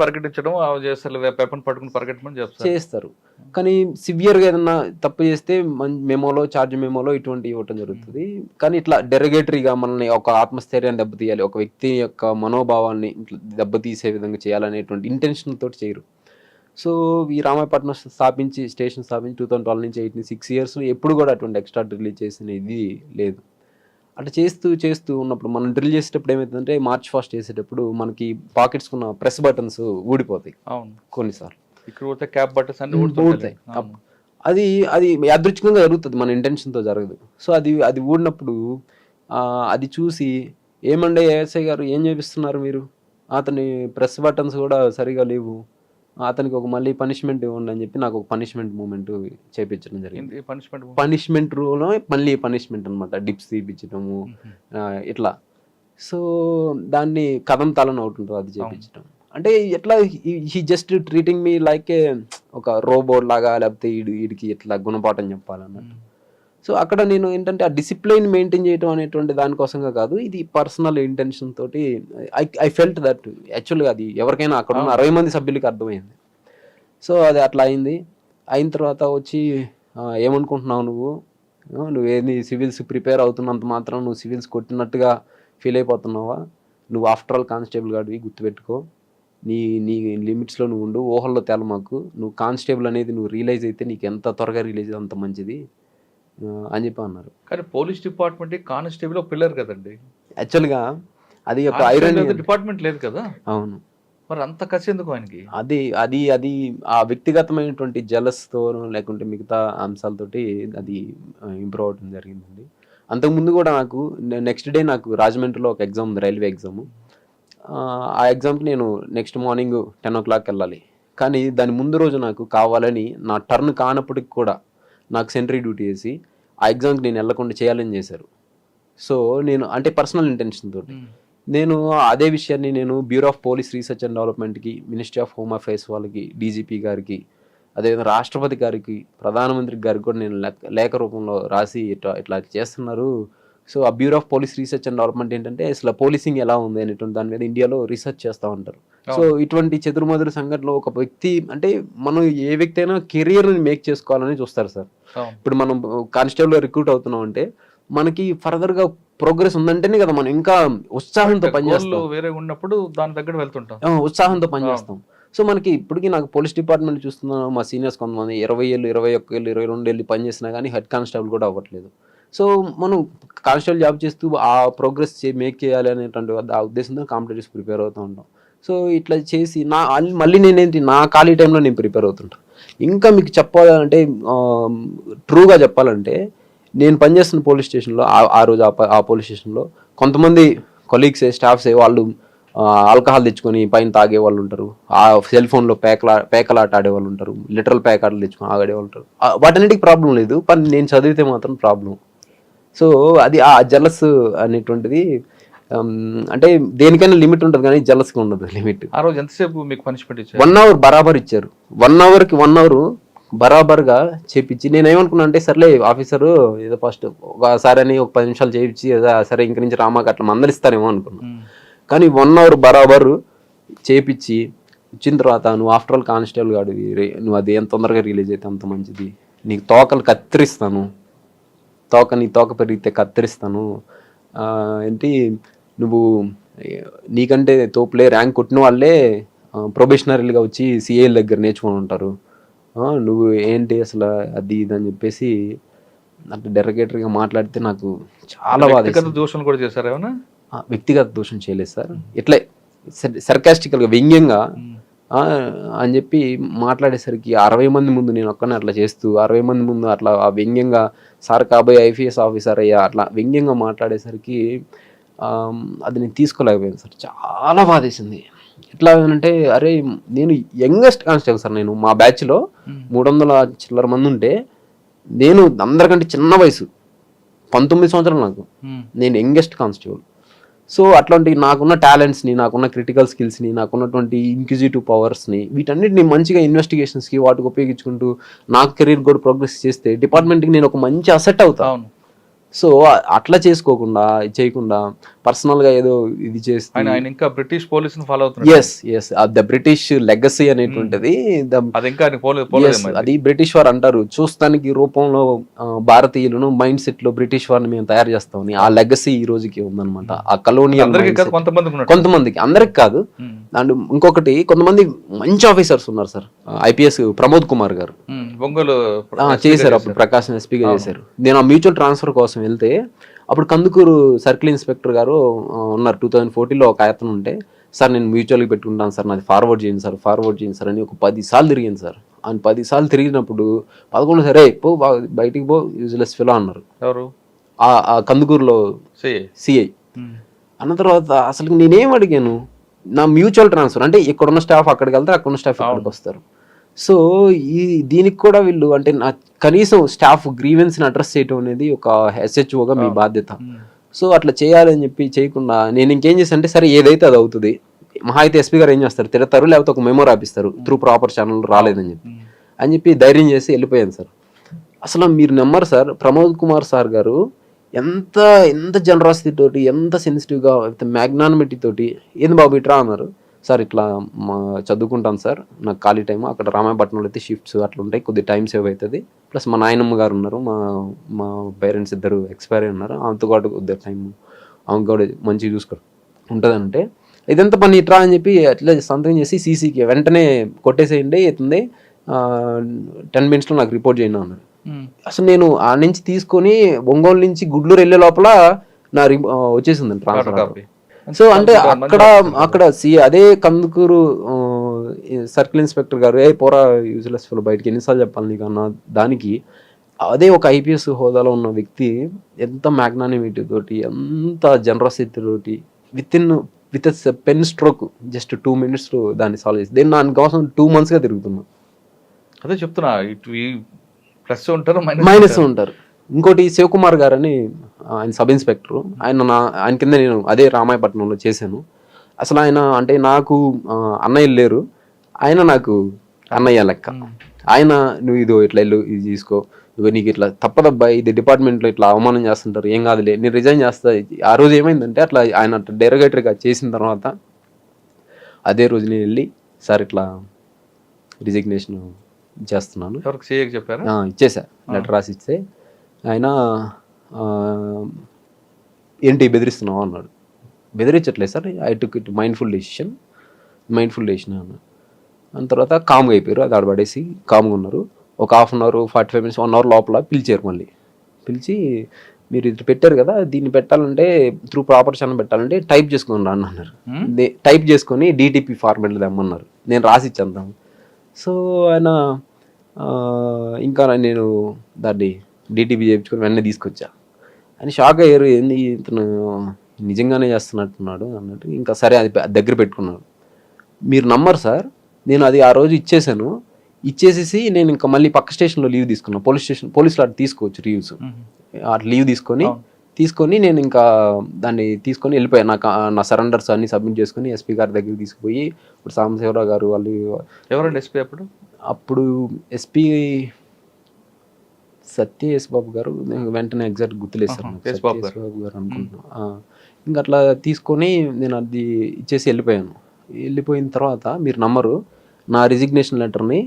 పరిగెట్టించడం చేస్తారు, వెపన్ పట్టుకుని పరిగెట్టమని చేస్తారు. కానీ సివియర్గా ఏదన్నా తప్పు చేస్తే మెమోలో, చార్జ్ మెమోలో ఇటువంటి ఇవ్వటం జరుగుతుంది. కానీ ఇట్లా డెరగేటరీగా మనల్ని ఒక ఆత్మస్థైర్యాన్ని దెబ్బతీయాలి, ఒక వ్యక్తి యొక్క మనోభావాన్ని దెబ్బతీసే విధంగా చేయాలనేటువంటి ఇంటెన్షన్ తోటి చేయరు. సో ఈ రామాయపట్నం స్టేషన్ స్థాపించి 2012 నుంచి 8 6 years ఎప్పుడు కూడా అటువంటి ఎక్స్ట్రా రిలీజ్ చేసిన ఇది లేదు. అట్లా చేస్తూ ఉన్నప్పుడు మనం డ్రిల్ చేసేటప్పుడు ఏమవుతుందంటే మార్చ్ ఫాస్ట్ చేసేటప్పుడు మనకి పాకెట్స్ ఉన్న ప్రెస్ బటన్స్ ఊడిపోతాయి. అవును, కొన్నిసార్లు ఇక్కడ క్యాప్ బటన్స్ అన్ని ఊడిపోతాయి. అది యాదృచ్ఛికంగా జరుగుతుంది, మన ఇంటెన్షన్తో జరగదు. సో అది ఊడినప్పుడు అది చూసి ఏమండే ఏఎస్ఐ గారు ఏం చేపిస్తున్నారు మీరు, అతని ప్రెస్ బటన్స్ కూడా సరిగా లేవు, అతనికి ఒక మళ్ళీ పనిష్మెంట్ ఇవ్వండి అని చెప్పి నాకు ఒక పనిష్మెంట్ మూమెంట్ చేయించడం జరిగింది. పనిష్మెంట్ రూలో మళ్ళీ పనిష్మెంట్ అనమాట, డిప్స్ తీపించడము ఇట్లా. సో దాన్ని కథం తలని ఒకటి ఉంటుంది, అది చేయించడం. అంటే ఎట్లా he just treating me like ఒక రోబోట్ లాగా, లేకపోతే వీడికి ఇట్లా గుణపాఠం చెప్పాలన్నట్టు. సో అక్కడ నేను ఏంటంటే ఆ డిసిప్లైన్ మెయింటైన్ చేయడం అనేటువంటి దానికోసంగా కాదు, ఇది పర్సనల్ ఇంటెన్షన్ తోటి ఐ ఫెల్ట్ దట్ యాక్చువల్గా అది ఎవరికైనా అక్కడ ఉన్న 60 మంది సభ్యులకి అర్థమైంది. సో అది అట్లా అయింది. అయిన తర్వాత వచ్చి ఏమనుకుంటున్నావు నువ్వేది సివిల్స్ ప్రిపేర్ అవుతున్నంత మాత్రం నువ్వు సివిల్స్ కొట్టినట్టుగా ఫీల్ అయిపోతున్నావా, నువ్వు ఆఫ్టర్ ఆల్ కానిస్టేబుల్ గాడివి, గుర్తుపెట్టుకో, నీ లిమిట్స్లో నువ్వు ఉండు, ఊహల్లో తెలమాకు, నువ్వు కానిస్టేబుల్ అనేది నువ్వు రియలైజ్ అయితే నీకు ఎంత త్వరగా రిలీజ్ అంత మంచిది అని చెప్పి అన్నారు. కానీ పోలీస్ డిపార్ట్మెంట్ కానిస్టేబుల్ పిల్లర్ కదండి యాక్చువల్గా, అది ఒక ఐరన్ డిపార్ట్మెంట్ లేదు కదా. అవును, మరి అంత కసి ఎందుకు ఆయనకి? అది ఆ వ్యక్తిగతమైనటువంటి జలస్తో లేకుంటే మిగతా అంశాలతోటి అది ఇంప్రూవ్ అవడం జరిగిందండి. అంతకుముందు కూడా నాకు నెక్స్ట్ డే నాకు రాజమండ్రిలో ఒక ఎగ్జామ్ ఉంది, రైల్వే ఎగ్జాము. ఆ ఎగ్జామ్కి నేను నెక్స్ట్ మార్నింగ్ 10 o'clock వెళ్ళాలి. కానీ దాని ముందు రోజు నాకు కావాలని నా టర్న్ కానప్పటికి కూడా నాకు సెంట్రీ డ్యూటీ వేసి ఆ ఎగ్జామ్కి నేను వెళ్ళకుండా చేయాలని చేశారు. సో నేను అంటే పర్సనల్ ఇంటెన్షన్ తోటి నేను అదే విషయాన్ని నేను bureau of police research and డెవలప్మెంట్కి, మినిస్ట్రీ ఆఫ్ హోమ్ అఫైర్స్ వాళ్ళకి, డీజీపీ గారికి, అదేవిధంగా రాష్ట్రపతి గారికి, ప్రధానమంత్రి గారికి కూడా నేను లేఖ రూపంలో రాసి ఇట్లా చేస్తున్నారు. సో ఆ bureau of police research and development ఏంటంటే అసలు పోలీసింగ్ ఎలా ఉంది అనేటువంటి దాని మీద ఇండియాలో రీసెర్చ్ చేస్తూ ఉంటారు. సో ఇటువంటి చెదురుమదురు సంఘటనలో ఒక వ్యక్తి అంటే మనం ఏ వ్యక్తి అయినా కెరియర్ని మేక్ చేసుకోవాలని చూస్తారు సార్. ఇప్పుడు మనం కానిస్టేబుల్ రిక్రూట్ అవుతున్నాం అంటే మనకి ఫర్దర్గా ప్రోగ్రెస్ ఉందంటేనే కదా మనం ఇంకా ఉత్సాహంతో పనిచేస్తాం, వేరే ఉన్నప్పుడు దాని దగ్గర వెళ్తుంటాం, ఉత్సాహంతో పనిచేస్తాం. సో మనకి ఇప్పటికీ నాకు పోలీస్ డిపార్ట్మెంట్ చూస్తున్నాను, మా సీనియర్స్ కొంతమంది 20 ఏళ్ళు, 21 ఏళ్ళు, 22 ఏళ్ళు పనిచేసినా కానీ హెడ్ కానిస్టేబుల్ కూడా అవ్వట్లేదు. సో మనం కానిస్టేబుల్ జాబ్ చేస్తూ ఆ ప్రోగ్రెస్ మేక్ చేయాలి అనేటువంటి ఆ ఉద్దేశంతో కాంపిటేటివ్స్ ప్రిపేర్ అవుతూ ఉంటాం. సో ఇట్లా చేసి మళ్ళీ నేనేంటి నా ఖాళీ టైంలో నేను ప్రిపేర్ అవుతుంటాను. ఇంకా మీకు చెప్పాలంటే ట్రూగా చెప్పాలంటే నేను పనిచేస్తున్న పోలీస్ స్టేషన్లో ఆ రోజు ఆ పోలీస్ స్టేషన్లో కొంతమంది కొలీగ్స్, స్టాఫ్స్ వాళ్ళు ఆల్కహాల్ తెచ్చుకొని పైన తాగే వాళ్ళు ఉంటారు, ఆ సెల్ ఫోన్లో పేకలాట ఆడేవాళ్ళు ఉంటారు, లిటరల్ పేకాటలు తెచ్చుకొని ఆడేవాళ్ళు ఉంటారు. వాటన్నిటికి ప్రాబ్లం లేదు, కానీ నేను చదివితే మాత్రం ప్రాబ్లం. సో అది ఆ జలస్ అనేటువంటిది అంటే దేనికైనా లిమిట్ ఉంటుంది కానీ జలస్గా ఉండదు లిమిట్. ఆ రోజు ఎంతసేపు మీకు పనిష్మెంట్ ఇచ్చారు? 1 hour బరాబర్ ఇచ్చారు. 1 hourకి 1 hour బరాబర్గా చేపించి నేను ఏమనుకున్నా అంటే సర్లే ఆఫీసరు ఏదో ఫస్ట్ ఒకసారి అని ఒక 10 నిమిషాలు చేయించి సరే ఇంక నుంచి రామాకి అట్లా మందలిస్తారేమో అనుకున్నా. కానీ 1 hour బరాబరు చేపించి ఇచ్చిన తర్వాత నువ్వు ఆఫ్టర్ ఆల్ కానిస్టేబుల్ గాడు, నువ్వు అది ఎంత తొందరగా రిలీజ్ అయితే అంత మంచిది, నీకు తోకలు కత్తిరిస్తాను, నీ తోక పెరిగితే కత్తిరిస్తాను, ఏంటి నువ్వు నీకంటే తోపులే ర్యాంక్ కొట్టిన వాళ్ళే ప్రొబేషనరీలుగా వచ్చి సిఏల దగ్గర నేర్చుకొని ఉంటారు, నువ్వు ఏంటి అసలు అది ఇది అని చెప్పేసి అంటే డెరగేటరీగా మాట్లాడితే నాకు చాలా బాధ. దోషం కూడా చేశారు ఏమన్నా? వ్యక్తిగత దోషం చేయలేదు సార్, ఇట్లే సర్కాస్టికల్గా వ్యంగ్యంగా అని చెప్పి మాట్లాడేసరికి 60 మంది ముందు నేను ఒక్కనే అట్లా చేస్తూ 60 మంది ముందు అట్లా వ్యంగ్యంగా సార్ కాబోయే ఐపీఎస్ ఆఫీసర్ అయ్యా అట్లా వ్యంగ్యంగా మాట్లాడేసరికి అది నేను తీసుకోలేకపోయాను సార్, చాలా బాధేసింది. ఎట్లా అంటే అరే నేను యంగెస్ట్ కానిస్టేబుల్ సార్, నేను మా బ్యాచ్లో 300 చిల్లర మంది ఉంటే నేను అందరికంటే చిన్న వయసు 19 సంవత్సరాలు నాకు, నేను యంగెస్ట్ కానిస్టేబుల్. సో అట్లాంటి నాకున్న టాలెంట్స్ని, నాకున్న క్రిటికల్ స్కిల్స్ని, నాకున్నటువంటి ఇంక్విజిటివ్ పవర్స్ని వీటన్నిటిని మంచిగా ఇన్వెస్టిగేషన్స్కి వాటికి ఉపయోగించుకుంటూ నాకు కెరీర్ కూడా ప్రోగ్రెస్ చేస్తే డిపార్ట్మెంట్కి నేను ఒక మంచి అసెట్ అవుతాను. సో అట్లా చేసుకోకుండా చేయకుండా పర్సనల్గా ఏదో ఇది చేస్తే ఆయన ఇంకా బ్రిటిష్ పోలీసుని ఫాలో అవుతున్నాడు. ఎస్ ద బ్రిటిష్ లెగసీ అనేటువంటిది అది ఇంకా ఆయన పోలేదేమో. అది బ్రిటిష్ వారు అంటారు చూస్తానికి రూపంలో భారతీయులను మైండ్ సెట్ లో బ్రిటిష్ వారిని మేము తయారు చేస్తామని ఆ లెగసీ ఈ రోజుకి ఉందన్నమాట. ఆ కలోనియల్ అందరికీ కాదు, కొంతమందికి ఉన్నట్టు. కొంతమందికి, అందరికి కాదు. అండ్ ఇంకొకటి కొంతమంది మంచి ఆఫీసర్స్ ఉన్నారు సార్. ఐపీఎస్ ప్రమోద్ కుమార్ గారు ఒంగోలు చేశారు, అప్పుడు ప్రకాశం ఎస్పీగా చేశారు. నేను ఆ మ్యూచువల్ ట్రాన్స్ఫర్ కోసం వెళ్తే అప్పుడు కందుకూరు సర్కిల్ ఇన్స్పెక్టర్ గారు ఉన్నారు. 2014లో ఒక ఆయతను ఉంటే, సార్ నేను మ్యూచువల్గా పెట్టుకుంటాను సార్, నాది ఫార్వర్డ్ చేయండి సార్ అని ఒక 10 సార్లు తిరిగింది సార్. ఆయన 10 సార్లు తిరిగినప్పుడు 11 సరే పో బయటికి పో యూజ్లెస్ ఫిలో అన్నారు. ఎవరు? ఆ కందుకూరులో సిఐ అన్న తర్వాత అసలు నేనేం అడిగాను, నా మ్యూచువల్ ట్రాన్స్ఫర్ అంటే ఇక్కడున్న స్టాఫ్ అక్కడికి వెళ్తారు, అక్కడున్న స్టాఫ్ ఇక్కడికి వస్తారు. సో దీనికి కూడా వీళ్ళు అంటే నా కనీసం స్టాఫ్ గ్రీవెన్స్ని అడ్రస్ చేయడం అనేది ఒక ఎస్హెచ్ఓగా మీ బాధ్యత. సో అట్లా చేయాలని చెప్పి చేయకుండా నేను ఇంకేం చేశాను అంటే, సరే ఏదైతే అది అవుతుంది, మహా అయితే ఎస్పీ గారు ఏం చేస్తారు, తిడతారు, లేకపోతే ఒక మెమో రాపిస్తారు త్రూ ప్రాపర్ ఛానల్ రాలేదని చెప్పి ధైర్యం చేసి వెళ్ళిపోయాను సార్. అసలు మీరు నమ్మరు సార్, ప్రమోద్ కుమార్ సార్ గారు ఎంత జనరాసిటీ తోటి, ఎంత సెన్సిటివ్గా, మ్యాగ్నానిమిటీ తోటి, ఏంది బాబు ఇట్రా అన్నారు. సార్ ఇట్లా చదువుకుంటాను సార్, నాకు ఖాళీ టైం అక్కడ రామాయపట్నంలో అయితే షిఫ్ట్స్ అట్లా ఉంటాయి, కొద్ది టైం సేవ్ అవుతుంది, ప్లస్ మా నాయనమ్మ గారు ఉన్నారు, మా పేరెంట్స్ ఇద్దరు ఎక్స్పైర్ అయి ఉన్నారు, ఆమెతో పాటు కొద్దిగా టైం ఆమె కూడా మంచిగా చూసుకో ఉంటుందంటే, ఇదంతా పని ఇట్రా అని చెప్పి అట్లా సంతకం చేసి సీసీకి వెంటనే కొట్టేసేయండి, అవుతుంది 10 minutesలో నాకు రిపోర్ట్ చేయండి అన్నారు. అసలు నేను ఆ నుంచి తీసుకొని ఒంగోలు నుంచి గుడ్లూరు వెళ్ళే లోపల నా వచ్చేసిందండి ట్రాన్స్ఫర్. సో అంటే అక్కడ అదే కందుకూరు సర్కిల్ ఇన్స్పెక్టర్ గారు పోరా యూజ్లెస్ ఫెలో బయటికి ఎన్నిసార్లు చెప్పాలి నీకు అన్న దానికి, అదే ఒక ఐపీఎస్ హోదాలో ఉన్న వ్యక్తి ఎంత మ్యాగ్నానిమిటీ తోటి, ఎంత జనరసిటీ తోటి with pen stroke just 2 minutes దాన్ని సాల్వ్ చేసి, నేను దానికోసం 2 monthsగా తిరుగుతున్నా. అదే చెప్తున్నా, ప్లస్ ఉంటారు మైనస్ ఉంటారు. ఇంకోటి శివకుమార్ గారు అని ఆయన సబ్ ఇన్స్పెక్టర్, ఆయన కింద నేను అదే రామాయపట్నంలో చేశాను. అసలు ఆయన అంటే నాకు అన్నయ్యలు లేరు, ఆయన నాకు అన్నయ్య లెక్క. ఆయన నువ్వు ఇదో ఇట్లా వెళ్ళు, ఇది తీసుకో, ఇవి నీకు ఇట్లా తప్పదబ్బా, ఇది డిపార్ట్మెంట్లో ఇట్లా అవమానం చేస్తుంటారు, ఏం కాదులే నేను రిజైన్ చేస్తా. ఆ రోజు ఏమైందంటే అట్లా ఆయన డెరోగేటరీగా చేసిన తర్వాత అదే రోజు నేను వెళ్ళి, సార్ ఇట్లా రిజిగ్నేషన్ చేస్తున్నాను చెప్పారు, ఇచ్చేసా, లెటర్ రాసి ఇస్తే ఆయన ఏంటి బెదిరిస్తున్నావు అన్నాడు. బెదిరించట్లేదు sir, I took it mindful decision అన్నాడు. దాని తర్వాత కామ్గా అయిపోయారు, అది ఆడబడేసి కామ్గా ఉన్నారు. ఒక 1/2 hour 45 minutes 1 hour లోపల పిలిచారు. మళ్ళీ పిలిచి, మీరు ఇది పెట్టారు కదా, దీన్ని పెట్టాలంటే త్రూ ప్రాపర్ ఛానల్ పెట్టాలంటే టైప్ చేసుకొని రా అన్నారు. టైప్ చేసుకొని డిటిపి ఫార్మాట్లో తెమ్మన్నారు. నేను రాసి ఇచ్చేద్దాం. సో ఆయన ఇంకా నేను దాన్ని డిటిపి చేయించుకొని వెంటనే తీసుకొచ్చా. ఆయన షాక్ అయ్యారు, ఏంది ఇతను నిజంగానే చేస్తున్నట్టున్నాడు అన్నట్టు. ఇంకా సరే అది దగ్గర పెట్టుకున్నాడు. మీరు నమ్మరు సార్, నేను అది ఆ రోజు ఇచ్చేసేసి నేను ఇంకా మళ్ళీ పక్క స్టేషన్లో లీవ్ తీసుకున్నాను. పోలీసులు అటు తీసుకోవచ్చు లీవ్స్, అటు లీవ్ తీసుకొని నేను ఇంకా దాన్ని తీసుకొని వెళ్ళిపోయాను. నా సరెండర్స్ అన్ని సబ్మిట్ చేసుకుని ఎస్పీ గారి దగ్గరికి తీసుకుపోయి, ఇప్పుడు సాంబశివరావు గారు వాళ్ళు, ఎవరండి ఎస్పీ అప్పుడు ఎస్పీ సత్య బాబు గారు, వెంటనే ఎగ్జాక్ట్ గుర్తులేదు సార్, బాబు గారు అనుకుంటున్నా. ఇంకా అట్లా తీసుకొని నేను అది ఇచ్చేసి వెళ్ళిపోయిన తర్వాత మీరు నమ్మరు, నా రిజిగ్నేషన్ లెటర్ని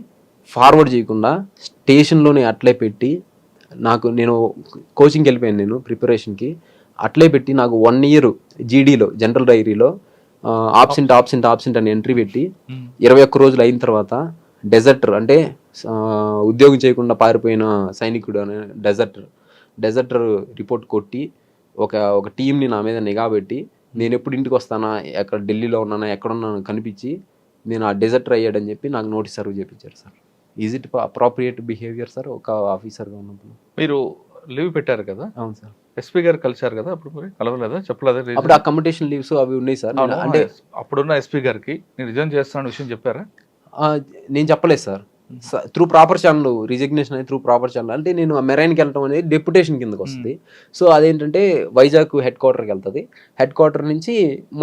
ఫార్వర్డ్ చేయకుండా స్టేషన్లోనే అట్లే పెట్టి, నేను కోచింగ్కి వెళ్ళిపోయాను, నేను ప్రిపరేషన్కి అట్లే పెట్టి, నాకు 1 year జీడీలో జనరల్ డైరీలో ఆబ్సెంట్ అని ఎంట్రీ పెట్టి 21 రోజులు అయిన తర్వాత డెజర్టర్ అంటే ఉద్యోగం చేయకుండా పారిపోయిన సైనికుడు అనే డెజర్టర్ రిపోర్ట్ కొట్టి ఒక టీంని నా మీద నిఘా పెట్టి, నేను ఎప్పుడు ఇంటికి వస్తానా, ఎక్కడ ఢిల్లీలో ఉన్నానా, ఎక్కడున్నాను కనిపించి, నేను ఆ డెజర్టర్ అయ్యాడని చెప్పి నాకు నోటీస్ సర్వ్ చేయించారు sir. Is it appropriate behaviour sir ఒక ఆఫీసర్గా ఉన్నప్పుడు? మీరు లీవ్ పెట్టారు కదా? అవును సార్. ఎస్పీ గారు కలిశారు కదా, అప్పుడు మరి కలవలేదా, చెప్పలేదా? అప్పుడు అకామిడేషన్ లీవ్స్ అవి ఉన్నాయి సార్. అంటే అప్పుడున్న ఎస్పీ గారికి నేను రిజైన్ చేస్తాను విషయం చెప్పారా? నేను చెప్పలేదు sir. Through proper channel resignation అనేది త్రూ ప్రాపర్ ఛానల్. అంటే నేను మెరైన్కి వెళ్ళటం అనేది డెప్యుటేషన్ కిందకి వస్తుంది. సో అదేంటంటే వైజాగ్ హెడ్ క్వార్టర్కి వెళ్తుంది. హెడ్ క్వార్టర్ నుంచి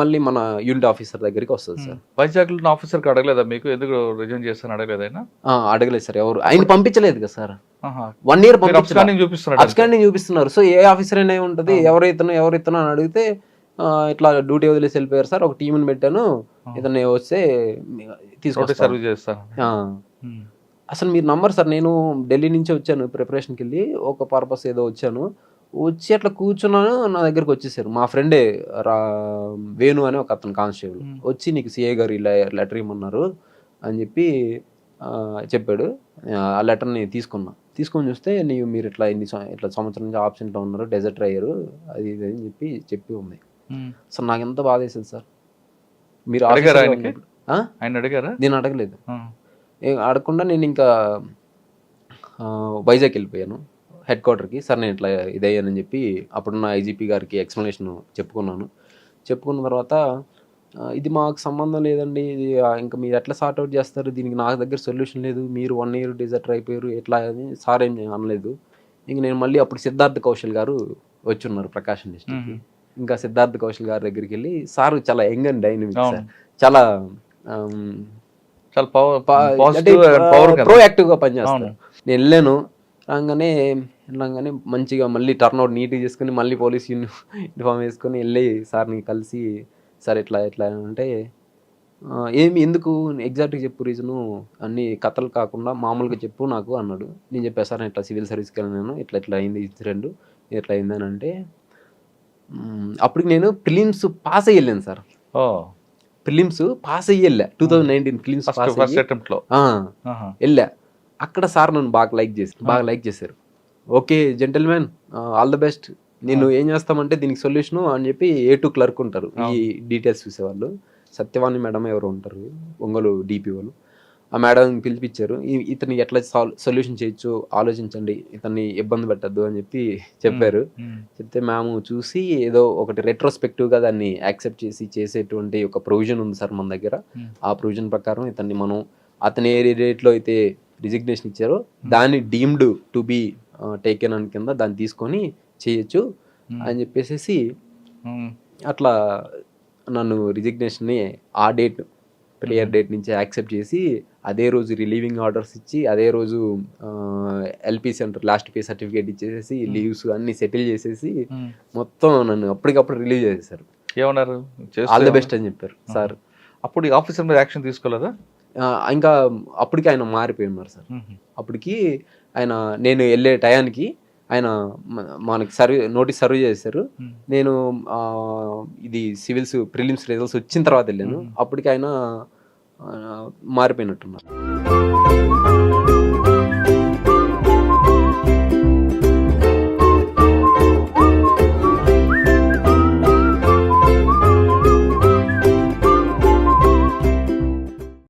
మళ్ళీ మన యూనిట్ ఆఫీసర్ దగ్గరికి వస్తుంది సార్. వైజాగ్లో ఆఫీసర్కి అడగలేదా మీకు, ఎందుకు రిజైన్ చేస్తాను అడగలేదు ఆయన? అడగలేదు సార్, ఎవరు ఆయన పంపించలేదు కదా సార్. 1 year అప్స్కాండింగ్ చూపిస్తున్నాడు అబ్స్కాండింగ్ చూపిస్తున్నారు. సో ఏ ఆఫీసర్ అయినా ఉంటుంది, ఎవరితను అని అడిగితే ఇట్లా డ్యూటీ వదిలేసి వెళ్ళిపోయారు సార్, ఒక టీంని పెట్టాను, ఇతను వస్తే తీసుకొస్తారు. సర్వీస్ చేస్తాను. అసలు మీరు నమ్మరు సార్, నేను ఢిల్లీ నుంచి వచ్చాను ప్రిపరేషన్కి వెళ్ళి, ఒక పర్పస్ ఏదో వచ్చాను, వచ్చి అట్లా కూర్చున్నాను, నా దగ్గరికి వచ్చేసారు మా ఫ్రెండే వేణు అని ఒక అతను కానిస్టేబుల్ వచ్చి, నీకు సిఏ గారు ఇలా లెటర్ ఇమ్మన్నారు అని చెప్పి చెప్పాడు. ఆ లెటర్ని తీసుకొని చూస్తే మీరు ఇట్లా ఇట్లా సంవత్సరం నుంచి ఆబ్సెంట్లో ఉన్నారు, డెజర్ట్ అయ్యారు, అది ఇది అని చెప్పి ఉంది. అసలు నాకు ఎంత బాధ వేసింది సార్. మీరు ఆయన అడిగారా? నేను అడగలేదు. అడగకుండా నేను ఇంకా వైజాగ్ వెళ్ళిపోయాను హెడ్ క్వార్టర్కి. సార్ నేను ఇట్లా ఇదయ్యానని చెప్పి అప్పుడున్న ఐజీపీ గారికి ఎక్స్ప్లెనేషన్ చెప్పుకున్న తర్వాత, ఇది మాకు సంబంధం లేదండి, ఇది ఇంకా మీరు ఎట్లా సార్ట్అవుట్ చేస్తారు, దీనికి నాకు దగ్గర సొల్యూషన్ లేదు, మీరు 1 year డిజర్టర్ అయిపోయారు ఎట్లా అని సార్ ఏం అనలేదు. ఇంక నేను మళ్ళీ అప్పుడు సిద్ధార్థ్ కౌశల్ గారు వచ్చి ఉన్నారు ప్రకాశం డిస్ట్రిక్ట్కి. ఇంకా సిద్ధార్థ్ కౌశల్ గారి దగ్గరికి వెళ్ళి, సార్ చాలా యంగ్ అండ్ డైనమిక్ సార్, చాలా ప్రోయాక్టివ్గా పనిచేస్తాను. నేను వెళ్ళాను, రాగానే మంచిగా మళ్ళీ టర్న్అవుట్ నీట్గా చేసుకుని మళ్ళీ పోలీస్ యూనిఫామ్ వేసుకొని వెళ్ళి సార్ని కలిసి, సార్ ఇట్లా అంటే ఎందుకు ఎగ్జాక్ట్గా చెప్పు రీజను, అన్ని కథలు కాకుండా మామూలుగా చెప్పు నాకు అన్నాడు. నేను చెప్పాను సార్ ఇట్లా సివిల్ సర్వీస్కి వెళ్ళాను, ఇట్లా అయింది ఇన్సిడెంట్, ఇట్లా అయిందని అంటే, అప్పటికి నేను ప్రిలిమ్స్ పాస్ అయ్యి వెళ్ళాను సార్. ప్రిలిమ్స్ పాస్ అయ్యి వెళ్ళా 2019 ప్రిలిమ్స్ వెళ్ళా. అక్కడ సార్ నన్ను బాగా లైక్ చేశారు. Okay gentlemen, all the best, నేను ఏం చేస్తామంటే దీనికి సొల్యూషను అని చెప్పి A2 క్లర్క్ ఉంటారు, ఈ డీటెయిల్స్ చూసేవాళ్ళు, సత్యవాణి మేడం ఎవరు ఉంటారు, ఒంగోలు DP వాళ్ళు, ఆ మేడం పిలిపించారు. ఇతన్ని ఎట్లా సొల్యూషన్ చేయొచ్చు ఆలోచించండి, ఇతన్ని ఇబ్బంది పెట్టద్దు అని చెప్పి చెప్పారు. చెప్తే మేము చూసి ఏదో ఒకటి రెట్రోస్పెక్టివ్గా దాన్ని యాక్సెప్ట్ చేసేటువంటి ఒక ప్రొవిజన్ ఉంది సార్ మన దగ్గర. ఆ ప్రొవిజన్ ప్రకారం ఇతన్ని మనం అతని ఏ డేట్లో అయితే రిజిగ్నేషన్ ఇచ్చారో దాన్ని డీమ్డ్ టు బి టేకెన్ అని కింద దాన్ని తీసుకొని చేయొచ్చు అని చెప్పేసి అట్లా నన్ను రిజిగ్నేషన్ని ఆ డేట్ ప్రేయర్ డేట్ నుంచి యాక్సెప్ట్ చేసి అదే రోజు రిలీవింగ్ ఆర్డర్స్ ఇచ్చి అదే రోజు LP centre last pay certificate ఇచ్చేసి లీవ్స్ అన్ని సెటిల్ చేసేసి మొత్తం నన్ను అప్పటికప్పుడు రిలీవ్ చేసేసారు. ఏమన్నారు? ఆల్ ది బెస్ట్ అని చెప్పారు సార్. అప్పుడు ఆఫీసర్ మీద యాక్షన్ తీసుకోలేదా? ఇంకా అప్పటికి ఆయన మారిపోయి ఉన్నారు సార్. అప్పటికి ఆయన నేను వెళ్ళే టయానికి ఆయన మనకి నోటీస్ సర్వ్ చేశారు. నేను ఇది సివిల్స్ ప్రిలిమ్స్ రిజల్ట్స్ వచ్చిన తర్వాత వెళ్ళాను. అప్పటికి ఆయన మారిపోయినట్టున్నారు.